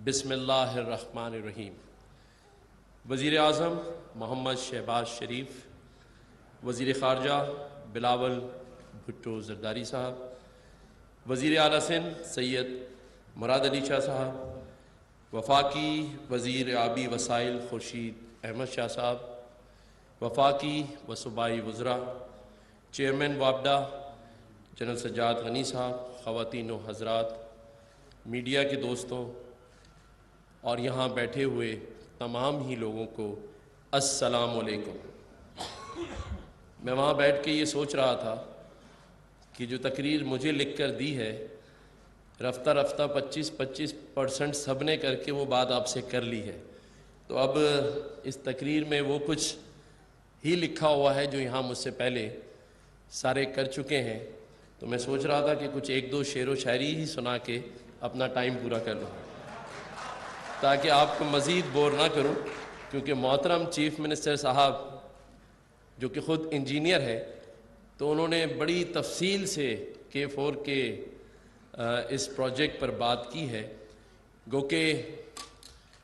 بسم اللہ الرحمن الرحیم۔ وزیر اعظم محمد شہباز شریف، وزیر خارجہ بلاول بھٹو زرداری صاحب، وزیر اعلیٰ سندھ سید مراد علی شاہ صاحب، وفاقی وزیر آبی وسائل خورشید احمد شاہ صاحب، وفاقی و صوبائی وزراء، چیئرمین وابڈا جنرل سجاد غنی صاحب، خواتین و حضرات، میڈیا کے دوستوں اور یہاں بیٹھے ہوئے تمام ہی لوگوں کو السلام علیکم۔ میں وہاں بیٹھ کے یہ سوچ رہا تھا کہ جو تقریر مجھے لکھ کر دی ہے، رفتہ رفتہ 25% سب نے کر کے وہ بات آپ سے کر لی ہے، تو اب اس تقریر میں وہ کچھ ہی لکھا ہوا ہے جو یہاں مجھ سے پہلے سارے کر چکے ہیں، تو میں سوچ رہا تھا کہ کچھ ایک دو شعر و شاعری ہی سنا کے اپنا ٹائم پورا کر لوں تاکہ آپ کو مزید بور نہ کروں، کیونکہ محترم چیف منسٹر صاحب جو کہ خود انجینئر ہے تو انہوں نے بڑی تفصیل سے K4 کے اس پروجیکٹ پر بات کی ہے، گو کہ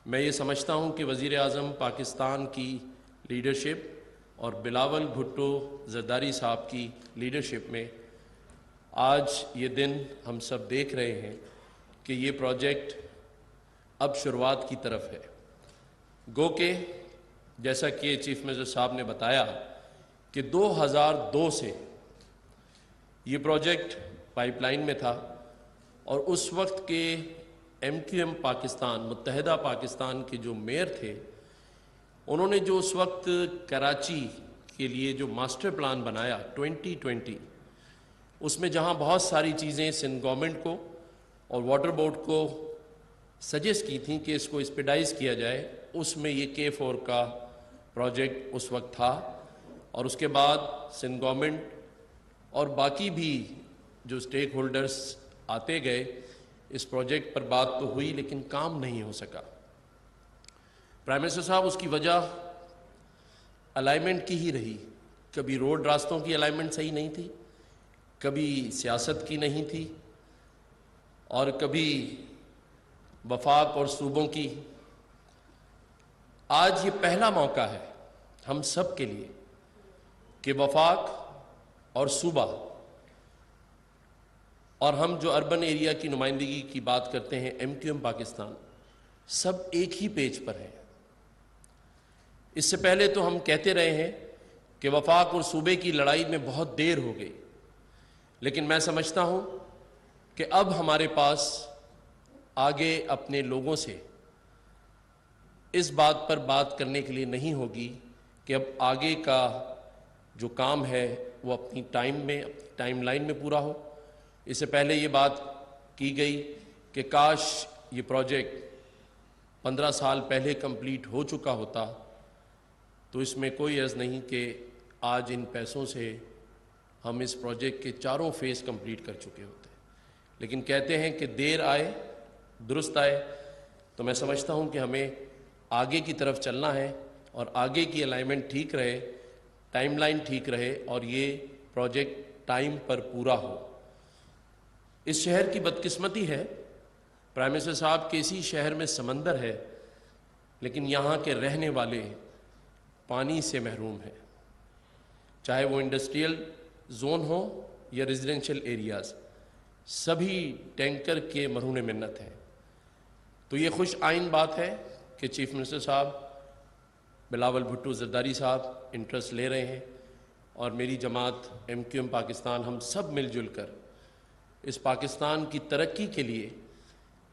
میں یہ سمجھتا ہوں کہ وزیر اعظم پاکستان کی لیڈرشپ اور بلاول بھٹو زرداری صاحب کی لیڈرشپ میں آج یہ دن ہم سب دیکھ رہے ہیں کہ یہ پروجیکٹ اب شروعات کی طرف ہے، گو کہ جیسا کہ چیف منسٹر صاحب نے بتایا کہ 2002 سے یہ پروجیکٹ پائپ لائن میں تھا، اور اس وقت کے MQM پاکستان متحدہ پاکستان کے جو میئر تھے، انہوں نے جو اس وقت کراچی کے لیے جو ماسٹر پلان بنایا 2020، اس میں جہاں بہت ساری چیزیں سندھ گورنمنٹ کو اور واٹر بورڈ کو سجیسٹ کی تھیں کہ اس کو اسپیڈائز کیا جائے، اس میں یہ K4 کا پروجیکٹ اس وقت تھا، اور اس کے بعد سندھ گورنمنٹ اور باقی بھی جو سٹیک ہولڈرز آتے گئے، اس پروجیکٹ پر بات تو ہوئی لیکن کام نہیں ہو سکا۔ پرائم منسٹر صاحب اس کی وجہ الائنمنٹ کی ہی رہی، کبھی روڈ راستوں کی الائنمنٹ صحیح نہیں تھی، کبھی سیاست کی نہیں تھی، اور کبھی وفاق اور صوبوں کی۔ آج یہ پہلا موقع ہے ہم سب کے لیے کہ وفاق اور صوبہ اور ہم جو اربن ایریا کی نمائندگی کی بات کرتے ہیں MQM پاکستان، سب ایک ہی پیج پر ہیں۔ اس سے پہلے تو ہم کہتے رہے ہیں کہ وفاق اور صوبے کی لڑائی میں بہت دیر ہو گئی، لیکن میں سمجھتا ہوں کہ اب ہمارے پاس آگے اپنے لوگوں سے اس بات پر بات کرنے کے لیے نہیں ہوگی کہ اب آگے کا جو کام ہے وہ اپنی ٹائم لائن میں پورا ہو۔ اس سے پہلے یہ بات کی گئی کہ کاش یہ پروجیکٹ 15 سال پہلے کمپلیٹ ہو چکا ہوتا، تو اس میں کوئی عرض نہیں کہ آج ان پیسوں سے ہم اس پروجیکٹ کے 4 فیز کمپلیٹ کر چکے ہوتے، لیکن کہتے ہیں کہ دیر آئے درست آئے، تو میں سمجھتا ہوں کہ ہمیں آگے کی طرف چلنا ہے، اور آگے کی الائنمنٹ ٹھیک رہے، ٹائم لائن ٹھیک رہے، اور یہ پروجیکٹ ٹائم پر پورا ہو۔ اس شہر کی بدقسمتی ہے پرائم منسٹر صاحب کہ اسی شہر میں سمندر ہے، لیکن یہاں کے رہنے والے پانی سے محروم ہیں، چاہے وہ انڈسٹریل زون ہو یا ریزیڈنشل ایریاز، سبھی ٹینکر کے مرہون منت ہیں۔ تو یہ خوش آئین بات ہے کہ چیف منسٹر صاحب بلاول بھٹو زرداری صاحب انٹرسٹ لے رہے ہیں، اور میری جماعت MQM پاکستان ہم سب مل جل کر اس پاکستان کی ترقی کے لیے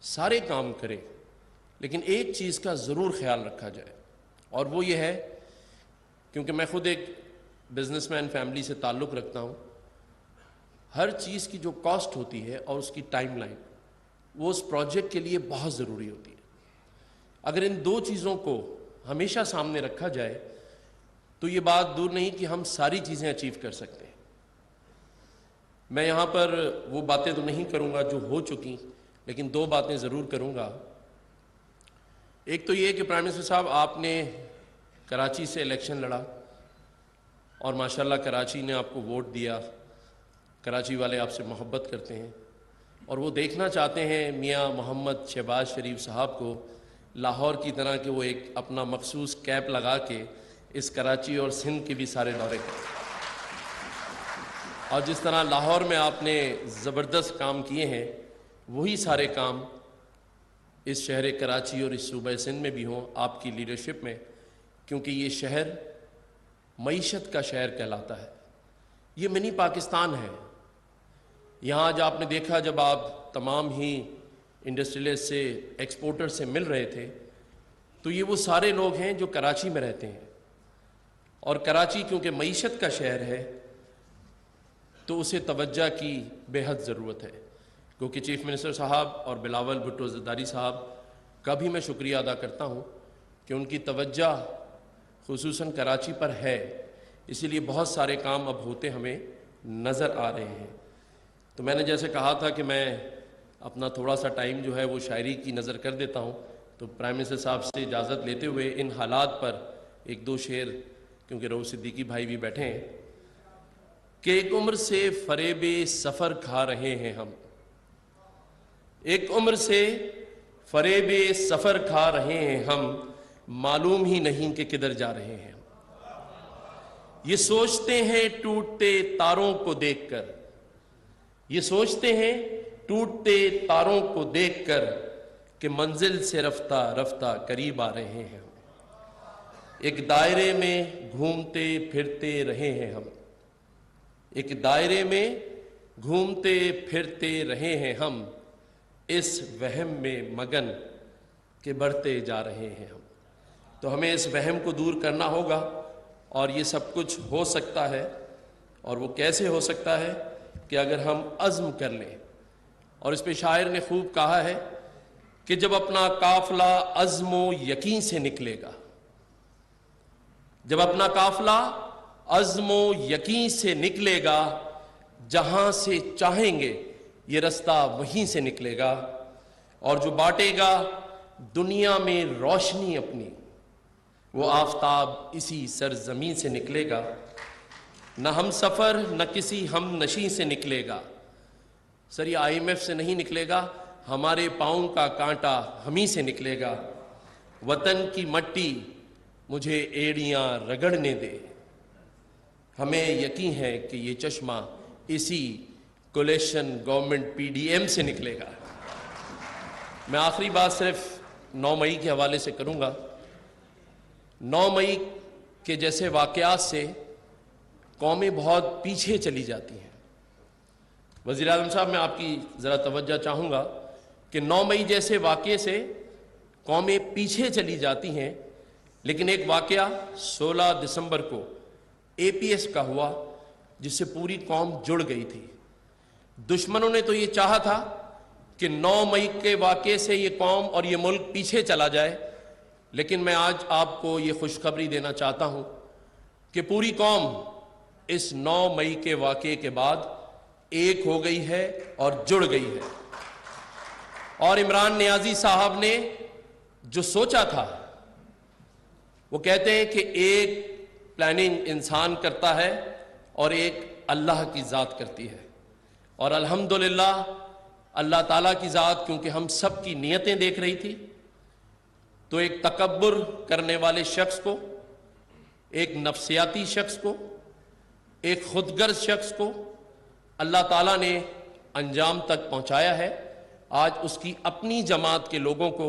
سارے کام کریں، لیکن ایک چیز کا ضرور خیال رکھا جائے، اور وہ یہ ہے، کیونکہ میں خود ایک بزنس مین فیملی سے تعلق رکھتا ہوں، ہر چیز کی جو کاسٹ ہوتی ہے اور اس کی ٹائم لائن، وہ اس پروجیکٹ کے لیے بہت ضروری ہوتی ہے۔ اگر ان دو چیزوں کو ہمیشہ سامنے رکھا جائے تو یہ بات دور نہیں کہ ہم ساری چیزیں اچیو کر سکتے ہیں۔ میں یہاں پر وہ باتیں تو نہیں کروں گا جو ہو چکی، لیکن 2 باتیں ضرور کروں گا۔ ایک تو یہ کہ پرائم منسٹر صاحب آپ نے کراچی سے الیکشن لڑا، اور ماشاءاللہ کراچی نے آپ کو ووٹ دیا، کراچی والے آپ سے محبت کرتے ہیں، اور وہ دیکھنا چاہتے ہیں میاں محمد شہباز شریف صاحب کو لاہور کی طرح کہ وہ ایک اپنا مخصوص کیپ لگا کے اس کراچی اور سندھ کے بھی سارے دورے کریں. اور جس طرح لاہور میں آپ نے زبردست کام کیے ہیں وہی سارے کام اس شہر کراچی اور اس صوبہ سندھ میں بھی ہوں آپ کی لیڈرشپ میں، کیونکہ یہ شہر معیشت کا شہر کہلاتا ہے. یہ منی پاکستان ہے. یہاں آج آپ نے دیکھا جب آپ تمام ہی انڈسٹریلسٹ سے ایکسپورٹر سے مل رہے تھے تو یہ وہ سارے لوگ ہیں جو کراچی میں رہتے ہیں. اور کراچی کیونکہ معیشت کا شہر ہے تو اسے توجہ کی بے حد ضرورت ہے. کیونکہ چیف منسٹر صاحب اور بلاول بھٹو زرداری صاحب کا بھی میں شکریہ ادا کرتا ہوں کہ ان کی توجہ خصوصاً کراچی پر ہے، اسی لیے بہت سارے کام اب ہوتے ہمیں نظر آ رہے ہیں. تو میں نے جیسے کہا تھا کہ میں اپنا تھوڑا سا ٹائم جو ہے وہ شاعری کی نظر کر دیتا ہوں، تو پرائم منسٹر صاحب سے اجازت لیتے ہوئے ان حالات پر ایک دو شعر، کیونکہ رؤوف صدیقی بھائی بھی بیٹھے ہیں، کہ ایک عمر سے فریب سفر کھا رہے ہیں ہم، ایک عمر سے فریب سفر کھا رہے ہیں ہم، معلوم ہی نہیں کہ کدھر جا رہے ہیں. یہ سوچتے ہیں ٹوٹتے تاروں کو دیکھ کر، یہ سوچتے ہیں ٹوٹتے تاروں کو دیکھ کر کہ منزل سے رفتہ رفتہ قریب آ رہے ہیں ہم. ایک دائرے میں گھومتے پھرتے رہے ہیں ہم، ایک دائرے میں گھومتے پھرتے رہے ہیں ہم، اس وہم میں مگن کہ بڑھتے جا رہے ہیں ہم. تو ہمیں اس وہم کو دور کرنا ہوگا، اور یہ سب کچھ ہو سکتا ہے. اور وہ کیسے ہو سکتا ہے کہ اگر ہم عزم کر لیں. اور اس پہ شاعر نے خوب کہا ہے کہ جب اپنا قافلہ عزم و یقین سے نکلے گا، جب اپنا قافلہ عزم و یقین سے نکلے گا، جہاں سے چاہیں گے یہ رستہ وہیں سے نکلے گا. اور جو بانٹے گا دنیا میں روشنی اپنی، وہ آفتاب اسی سرزمین سے نکلے گا. نہ ہم سفر نہ کسی ہم نشیں سے نکلے گا. سر یہ IMF سے نہیں نکلے گا، ہمارے پاؤں کا کانٹا ہمیں سے نکلے گا. وطن کی مٹی مجھے ایڑیاں رگڑنے دے، ہمیں یقین ہے کہ یہ چشمہ اسی کولیشن گورنمنٹ PDM سے نکلے گا. میں آخری بات صرف 9 مئی کے حوالے سے کروں گا. 9 مئی کے جیسے واقعات سے قومیں بہت پیچھے چلی جاتی ہیں. وزیر اعظم صاحب میں آپ کی ذرا توجہ چاہوں گا کہ 9 مئی جیسے واقعے سے قومیں پیچھے چلی جاتی ہیں، لیکن ایک واقعہ 16 دسمبر کو APS کا ہوا جس سے پوری قوم جڑ گئی تھی. دشمنوں نے تو یہ چاہا تھا کہ 9 مئی کے واقعے سے یہ قوم اور یہ ملک پیچھے چلا جائے، لیکن میں آج آپ کو یہ خوشخبری دینا چاہتا ہوں کہ پوری قوم اس 9 مئی کے واقعے کے بعد ایک ہو گئی ہے اور جڑ گئی ہے. اور عمران نیازی صاحب نے جو سوچا تھا، وہ کہتے ہیں کہ ایک پلاننگ انسان کرتا ہے اور ایک اللہ کی ذات کرتی ہے. اور الحمدللہ اللہ تعالیٰ کی ذات کیونکہ ہم سب کی نیتیں دیکھ رہی تھی، تو ایک تکبر کرنے والے شخص کو، ایک نفسیاتی شخص کو، ایک خود غرض شخص کو اللہ تعالیٰ نے انجام تک پہنچایا ہے. آج اس کی اپنی جماعت کے لوگوں کو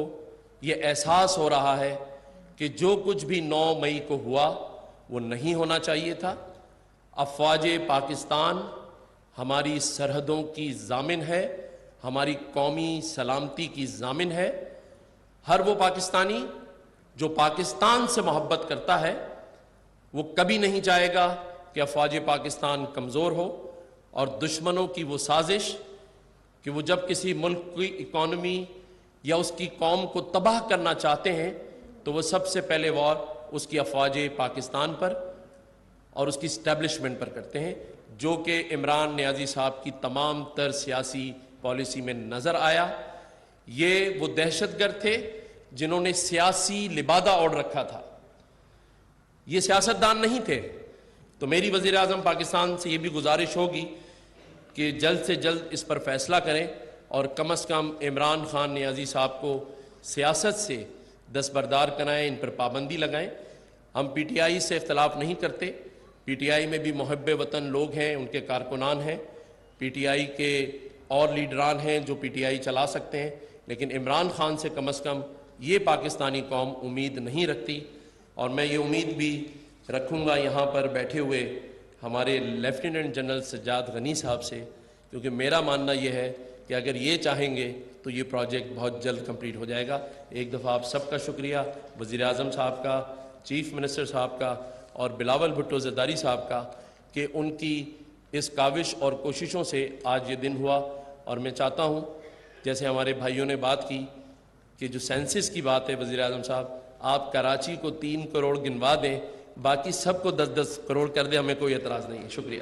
یہ احساس ہو رہا ہے کہ جو کچھ بھی 9 مئی کو ہوا وہ نہیں ہونا چاہیے تھا. افواج پاکستان ہماری سرحدوں کی ضامن ہے، ہماری قومی سلامتی کی ضامن ہے. ہر وہ پاکستانی جو پاکستان سے محبت کرتا ہے وہ کبھی نہیں چاہے گا کہ افواج پاکستان کمزور ہو. اور دشمنوں کی وہ سازش کہ وہ جب کسی ملک کی اکانومی یا اس کی قوم کو تباہ کرنا چاہتے ہیں تو وہ سب سے پہلے وار اس کی افواج پاکستان پر اور اس کی اسٹیبلشمنٹ پر کرتے ہیں، جو کہ عمران نیازی صاحب کی تمام تر سیاسی پالیسی میں نظر آیا. یہ وہ دہشت گرد تھے جنہوں نے سیاسی لبادہ اوڑھ رکھا تھا، یہ سیاستدان نہیں تھے. تو میری وزیر اعظم پاکستان سے یہ بھی گزارش ہوگی کہ جلد سے جلد اس پر فیصلہ کریں اور کم از کم عمران خان نیازی صاحب کو سیاست سے دستبردار کرائیں، ان پر پابندی لگائیں۔ ہم پی ٹی آئی سے اختلاف نہیں کرتے، پی ٹی آئی میں بھی محب وطن لوگ ہیں، ان کے کارکنان ہیں، پی ٹی آئی کے اور لیڈران ہیں جو پی ٹی آئی چلا سکتے ہیں، لیکن عمران خان سے کم از کم یہ پاکستانی قوم امید نہیں رکھتی۔ اور میں یہ امید بھی رکھوں گا یہاں پر بیٹھے ہوئے ہمارے لیفٹیننٹ جنرل سجاد غنی صاحب سے، کیونکہ میرا ماننا یہ ہے کہ اگر یہ چاہیں گے تو یہ پروجیکٹ بہت جلد کمپلیٹ ہو جائے گا۔ ایک دفعہ آپ سب کا شکریہ، وزیر اعظم صاحب کا، چیف منسٹر صاحب کا، اور بلاول بھٹو زرداری صاحب کا، کہ ان کی اس کاوش اور کوششوں سے آج یہ دن ہوا۔ اور میں چاہتا ہوں، جیسے ہمارے بھائیوں نے بات کی کہ جو سینسس کی بات ہے، وزیر اعظم صاحب آپ کراچی کو 3 کروڑ گنوا دیں، باقی سب کو 10-10 کروڑ کر دیں، ہمیں کوئی اعتراض نہیں ہے۔ شکریہ۔